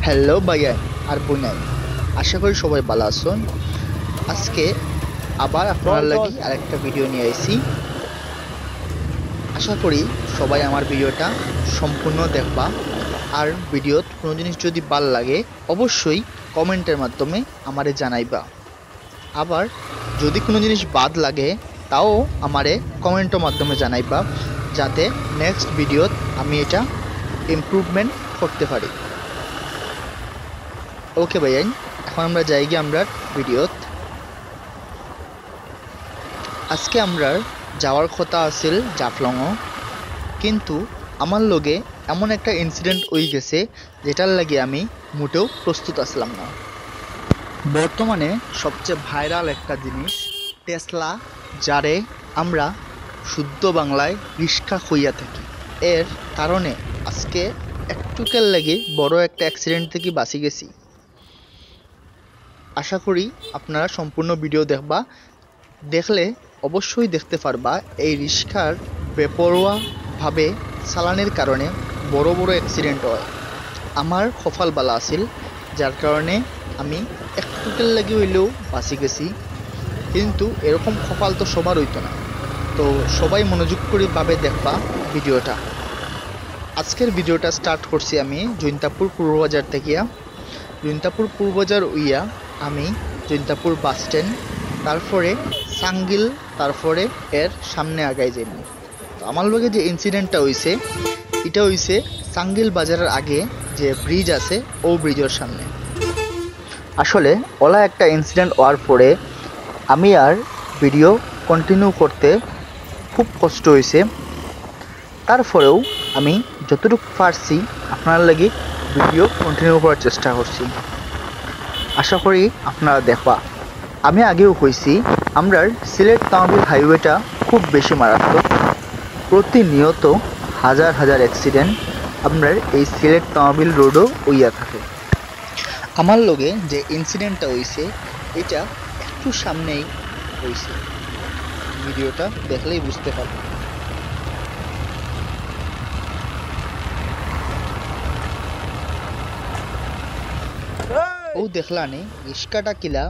Hello ভাইয়া আর বোনাই, আশা করি সবাই ভালো আছেন। আজকে আবার আপনার লাগি আরেকটা ভিডিও নিয়ে আইছি। আশা করি সবাই আমার ভিডিওটা সম্পূর্ণ দেখবা। আর ভিডিওত কোনো জিনিস যদি ভাল লাগে অবশ্যই কমেন্টের মাধ্যমে আমারে জানাইবা। আবার যদি কোনো জিনিস বাদ লাগে তাও আমারে কমেন্টের মাধ্যমে জানাইবা, যাতে নেক্সট ভিডিওত আমি এটা ইমপ্রুভমেন্ট করতে পারি। ওকে ভাইয়া, এখন আমরা যাই গিয়ে আমরা ভিডিওত। আজকে আমরা যাওয়ার কথা আছিল জাফলংও, কিন্তু আমার লগে এমন একটা ইনসিডেন্ট হয়ে গেছে যেটার লাগে আমি মোটেও প্রস্তুত আসলাম না। বর্তমানে সবচেয়ে ভাইরাল একটা জিনিস টেসলা, যারে আমরা শুদ্ধ বাংলায় রিস্কা কইয়া থাকি। এর কারণে আজকে একটুকের লাগে বড় একটা অ্যাক্সিডেন্ট থেকে বাঁচি গেছি। আশা করি আপনারা সম্পূর্ণ ভিডিও দেখবা, দেখলে অবশ্যই দেখতে পারবা এই রিস্কার বেপরোয়াভাবে চালানের কারণে বড় বড় অ্যাক্সিডেন্ট হয়। আমার কপাল বালা আছিল, যার কারণে আমি একটুকের লাগি হইলেও বাঁচি গেছি। কিন্তু এরকম কপাল তো সবার হইতো না, তো সবাই মনোযোগ করে ভাবে দেখবা ভিডিওটা। আজকের ভিডিওটা স্টার্ট করছি আমি জৈন্তাপুর পূর্ববাজার থেকে। জৈন্তাপুর পূর্ববাজার উইয়া আমি জৈন্তাপুর বাস স্ট্যান্ড, তারপরে সাঙ্গিল, তারপরে এর সামনে আগাই যাইব। তো আমার লগে যে ইনসিডেন্টটা হইছে, এটা হইছে সাঙ্গিল বাজারের আগে যে ব্রিজ আছে ও ব্রিজের সামনে। আসলে ওলা একটা ইনসিডেন্ট হওয়ার পরে আমি আর ভিডিও কন্টিনিউ করতে খুব কষ্ট হয়েছে। তারপরেও আমি যতটুকু পারছি আপনার লাগি ভিডিও কন্টিনিউ করার চেষ্টা করছি। আশা করি আপনারা দেখবা। আমি আগেও কইছি আমরার সিলেট তামাবিল হাইওয়েটা খুব বেশি মারাত্মক। প্রতিনিয়ত হাজার হাজার অ্যাক্সিডেন্ট আপনার এই সিলেট তামাবিল রোডও হইয়া থাকে। আমার লগে যে ইনসিডেন্টটা হইছে এটা একটু সামনেই হইছে, ভিডিওটা দেখলেই বুঝতে পারবেন। ও দেখলানে রিস্কাটা কিলা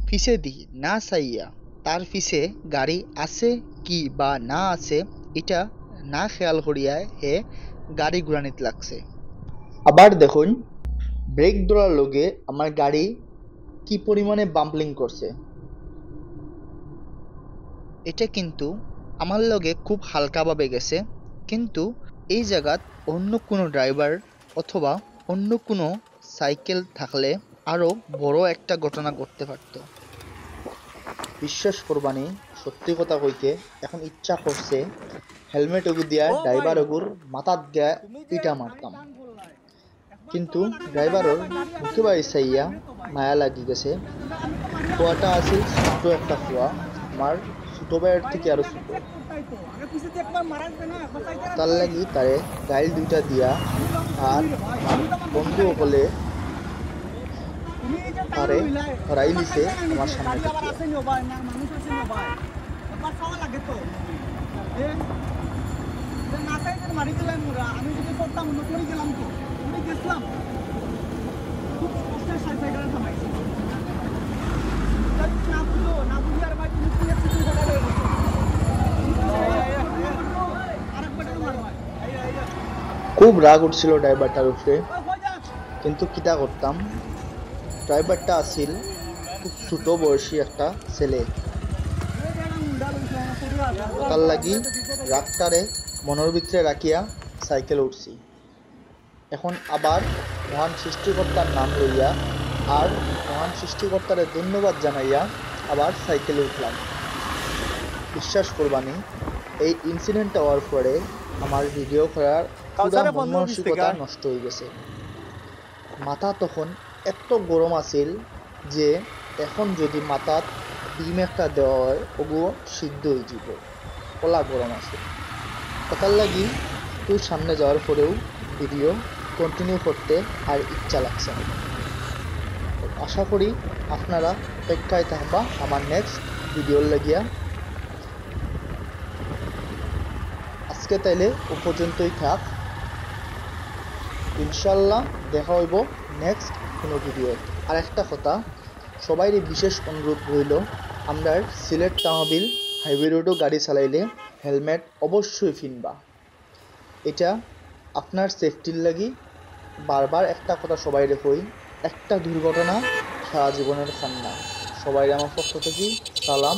পিছে দি না চাইয়া তার পিছে গাড়ি আছে কি বা না আছে এটা না খেয়াল করিয়া হে গাড়ি ঘুরানিত লাগছে। আবার দেখুন ব্রেক ধরার লগে আমার গাড়ি কি পরিমাণে বাম্পলিং করছে। এটা কিন্তু আমার লগে খুব হালকাভাবে গেছে, কিন্তু এই জায়গাত অন্য কোনো ড্রাইভার অথবা অন্য কোনো সাইকেল থাকলে আরো বড় একটা ঘটনা ঘটতে পারত। বিশ্বাস করবানি, সত্যি কথা কইতে এখন ইচ্ছা করছে হেলমেট ওগু দিয়া ড্রাইভার ওগুর মাথাত গিয়া পিটা মারতাম, কিন্তু ড্রাইভারের মুখে বাড়ি চাইয়া মায়া লাগি গেছে। কুয়াটা আছিল ছোট একটা কুয়া, আমার ছোট ভাইয়ের থেকে আরো ছোট। তার লাগি তারে গাইল দুইটা দিয়া আর আমার বন্ধু সকলে তারে হরাই লিছে আমার সামনে থেকে। খুব রাগ উঠছিল ড্রাইভারটার উপরে, কিন্তু কিটা করতাম, ড্রাইভারটা আছিল খুব ছোট বয়সী একটা ছেলে। তার লাগি রাগটারে মনের ভিতরে রাখিয়া সাইকেল উঠছি। এখন আবার মহান সৃষ্টিকর্তার নাম লইয়া আর মহান সৃষ্টিকর্তারে ধন্যবাদ জানাইয়া আবার সাইকেলে উঠলাম। বিশ্বাস করবানি, এই ইনসিডেন্টটা হওয়ার পরে আমার ভিডিও করার পুরা মন মানসিকতা নষ্ট হয়ে গেছে। মাথা তখন এত গরম আছিল যে এখন যদি মাথাত ডিম একটা দেওয়া হয় ওগুলো সিদ্ধ হয়ে যাব, কলা গরম আছে। কথার লাগি তুই সামনে যাওয়ার পরেও ভিডিও কন্টিনিউ করতে আর ইচ্ছা লাগছে না। আশা করি আপনারা অপেক্ষায় থাকবা আমার নেক্সট ভিডিওর লাগিয়া। আজকে তাইলে ও পর্যন্তই থাক। ইনশাল্লাহ দেখা হইব নেক্সট কোনো ভিডিও। আর একটা কথা, সবাইরই বিশেষ অনুরোধ রইল, আমরা সিলেট তহবিল হাইওয়ে রোডও গাড়ি চালাইলে হেলমেট অবশ্যই কিনবা। এটা আপনার সেফটির লাগি। বারবার একটা কথা সবাইরে কই, একটা দুর্ঘটনা সারা জীবনের কান্না। সবাই আমার পক্ষ থেকে সালাম,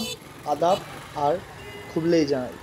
আদাব আর খুবলেই জানাই।